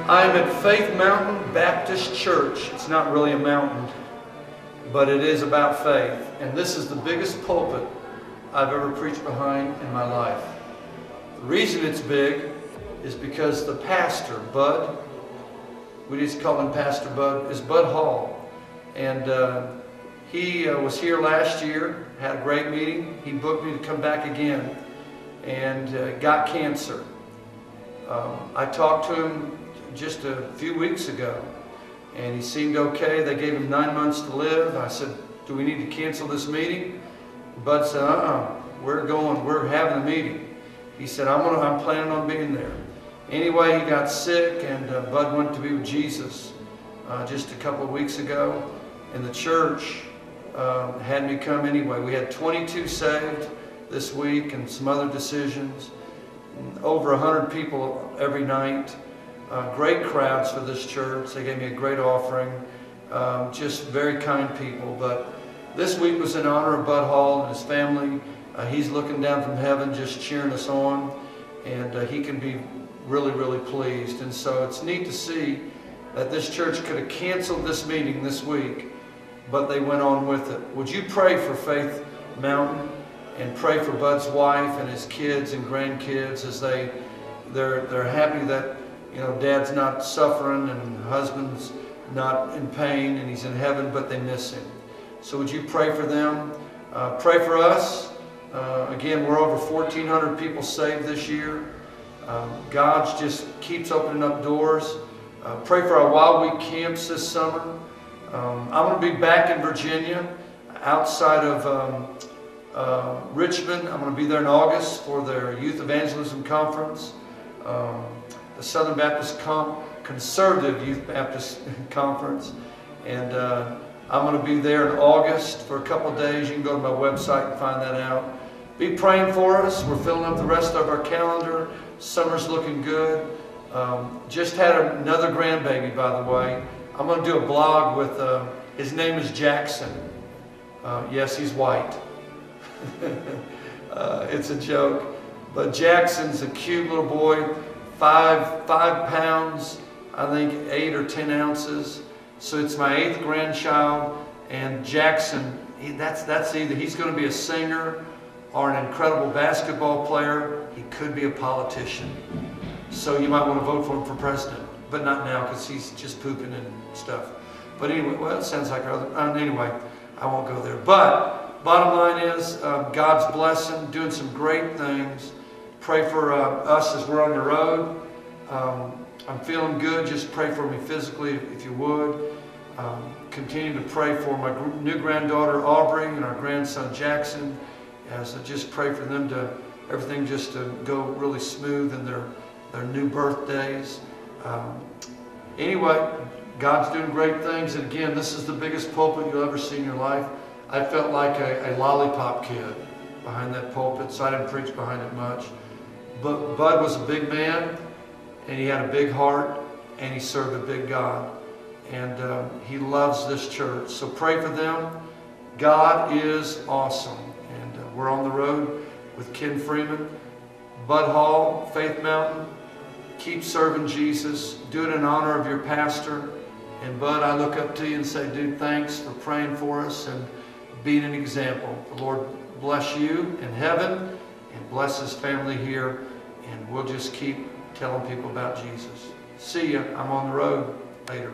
I'm at Faith Mountain Baptist Church. It's not really a mountain, but it is about faith. And this is the biggest pulpit I've ever preached behind in my life. The reason it's big is because the pastor, Bud, we just call him Pastor Bud, is Bud Hall. And he was here last year, had a great meeting. He booked me to come back again and got cancer. I talked to him just a few weeks ago, and he seemed okay. They gave him 9 months to live. I said, do we need to cancel this meeting? Bud said, we're going, we're having a meeting. He said, I'm planning on being there. Anyway, he got sick, and Bud went to be with Jesus just a couple of weeks ago. And the church had me come anyway. We had 22 saved this week and some other decisions. Over 100 people every night. Great crowds for this church. They gave me a great offering. Just very kind people. But this week was in honor of Bud Hall and his family. He's looking down from heaven just cheering us on. And he can be really, really pleased. And so it's neat to see that this church could have canceled this meeting this week, but they went on with it. Would you pray for Faith Mountain and pray for Bud's wife and his kids and grandkids as they're happy that, you know, Dad's not suffering and husband's not in pain and he's in heaven, but they miss him. So would you pray for them? Pray for us. Again, we're over 1,400 people saved this year. God just keeps opening up doors. Pray for our Wild Week camps this summer. I'm going to be back in Virginia, outside of Richmond. I'm going to be there in August for their Youth Evangelism Conference. The Southern Baptist Conservative Youth Baptist Conference. And I'm going to be there in August for a couple of days. You can go to my website and find that out. Be praying for us. We're filling up the rest of our calendar. Summer's looking good. Just had another grandbaby, by the way. I'm going to do a blog with, his name is Jackson. Yes, he's white. It's a joke. But Jackson's a cute little boy, 5 pounds, I think 8 or 10 ounces. So it's my 8th grandchild. And Jackson, that's either he's going to be a singer or an incredible basketball player. He could be a politician. So you might want to vote for him for president. But not now, because he's just pooping and stuff. But anyway, well, it sounds like our other... anyway, I won't go there. But bottom line is, God's blessing, doing some great things. Pray for us as we're on the road. I'm feeling good. Just pray for me physically, if you would. Continue to pray for my new granddaughter, Aubrey, and our grandson, Jackson. So just pray for them to, everything just to go really smooth in their new birthdays. Anyway, God's doing great things. And again, this is the biggest pulpit you'll ever see in your life. I felt like a lollipop kid behind that pulpit, so I didn't preach behind it much. But Bud was a big man, and he had a big heart, and he served a big God. And he loves this church. So pray for them. God is awesome. And we're on the road with Ken Freeman, Bud Hall, Faith Mountain. Keep serving Jesus. Do it in honor of your pastor. And Bud, I look up to you and say, dude, thanks for praying for us and being an example. The Lord bless you in heaven and bless his family here. And we'll just keep telling people about Jesus. See ya. I'm on the road later.